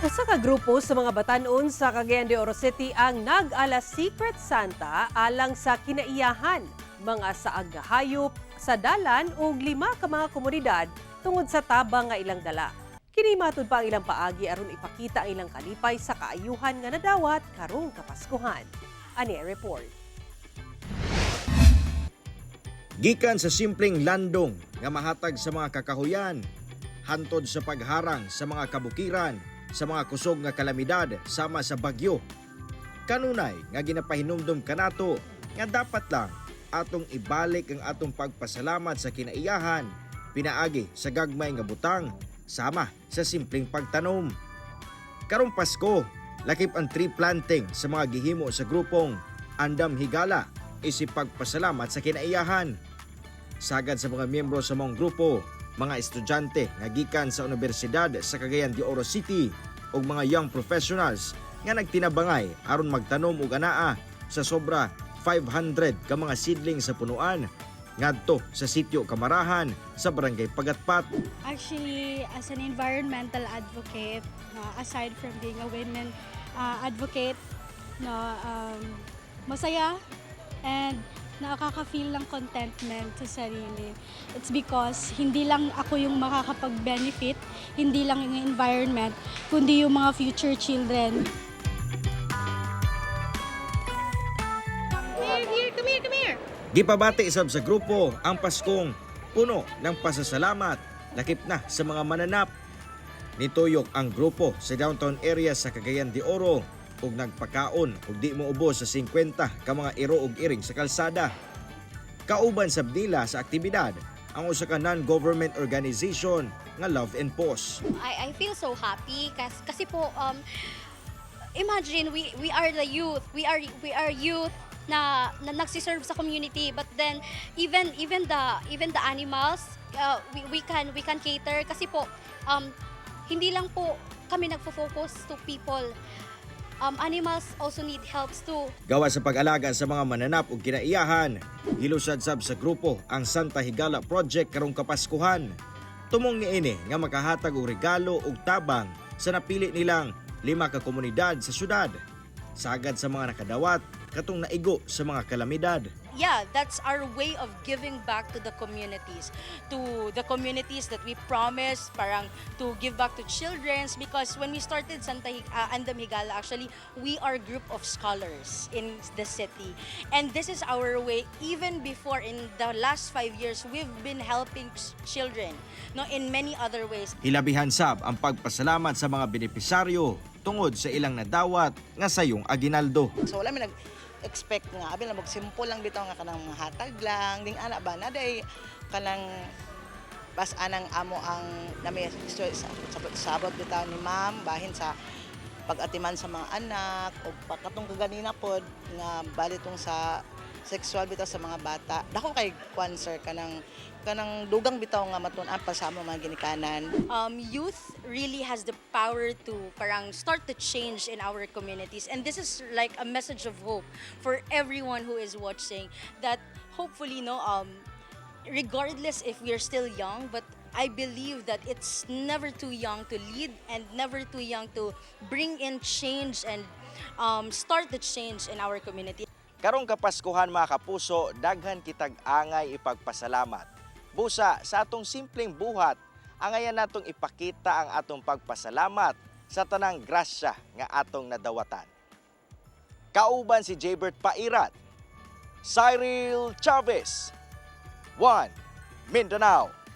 Usa ka grupo sa mga batanon sa Cagayan de Oro City ang nag-ala Secret Santa alang sa kinaiyahan, mga saag nga hayop sa dalan ug 5 ka mga komunidad tungod sa tabang nga ilang dala. Kini matud pa ang ilang paagi aron ipakita ang ilang kalipay sa kaayuhan nga nadawat karong Kapaskuhan. Ani report. Gikan sa simpleng landong nga mahatag sa mga kakahuyan, hantod sa pagharang sa mga kabukiran, sa mga kusog nga kalamidad sama sa bagyo. Kanunay nga ginapahinumdum kanato nga dapat lang atong ibalik ang atong pagpasalamat sa kinaiyahan, pinaagi sa gagmay nga butang, sama sa simpleng pagtanom. Karong Pasko, lakip ang tree planting sa mga gihimo sa grupong Andam Higala isip pagpasalamat sa kinaiyahan. Sagad sa mga miyembro sa mong grupo, mga estudyante nga gikan sa Universidad sa Cagayan de Oro City ug mga young professionals nga nagtinabangay aron magtanom og anaa sa sobra 500 ka mga seedling sa punuan ngadto sa sitio Kamarahan sa Barangay Pagatpat. Actually, as an environmental advocate, aside from being a women advocate, masaya and nakaka-feel ng contentment sa sarili. It's because hindi lang ako yung makakapag-benefit, hindi lang yung environment, kundi yung mga future children. Come here! Gipabati isab sa grupo ang Paskong puno ng pasasalamat lakip na sa mga mananap. Nituyok ang grupo sa downtown area sa Cagayan de Oro ug nagpakaon ug di mo ubos sa 50 ka mga iro ug iring sa kalsada. Kauban sa bdila sa aktibidad ang usa ka non-government organization nga Love and Pause. I feel so happy kasi po imagine we are the youth. We are youth na nagsiserve sa community, but then even the animals we can cater kasi po hindi lang po kami nagfo-focus to people. Animals also need helps too. Gawa sa pag-alaga sa mga mananap ug kinaiyahan, gilusad sab sa grupo ang Santa Higala Project karong Kapaskuhan. Tumong niini nga makahatag og regalo ug tabang sa napili nilang 5 ka komunidad sa syudad. Sagad sa mga nakadawat katong naigo sa mga kalamidad. Yeah, that's our way of giving back to the communities that we promised parang to give back to children, because when we started Andam Higala, actually we are a group of scholars in the city, and this is our way. Even before, in the last 5 years, we've been helping children in many other ways. Hilabihan sab ang pagpasalamat sa mga benepisaryo tungod sa ilang nadawat nga sayong aginaldo. So wala mi nag-expect nga abi na magsimple lang bitaw nga kanang mga hatag lang ding ana ba na day kanang bas anang amo ang nami sabot bitaw ni ma'am bahin sa pag-atiman sa mga anak o katong kaganina pod nga balitong sa sexual bitaw sa mga bata. Dako kay cancer kanang dugang bitaw nga matun-an pa sa mga ginikanan. Youth really has the power to parang start the change in our communities, and this is like a message of hope for everyone who is watching, that hopefully regardless if we are still young, but I believe that it's never too young to lead and never too young to bring in change and start the change in our community. Karong Kapaskuhan mga kapuso, daghan kitag angay ipagpasalamat. Busa sa atong simpleng buhat, angayan natong ipakita ang atong pagpasalamat sa tanang grasya nga atong nadawatan. Kauban si Jaybert Pairat, Cyril Chavez, One Mindanao.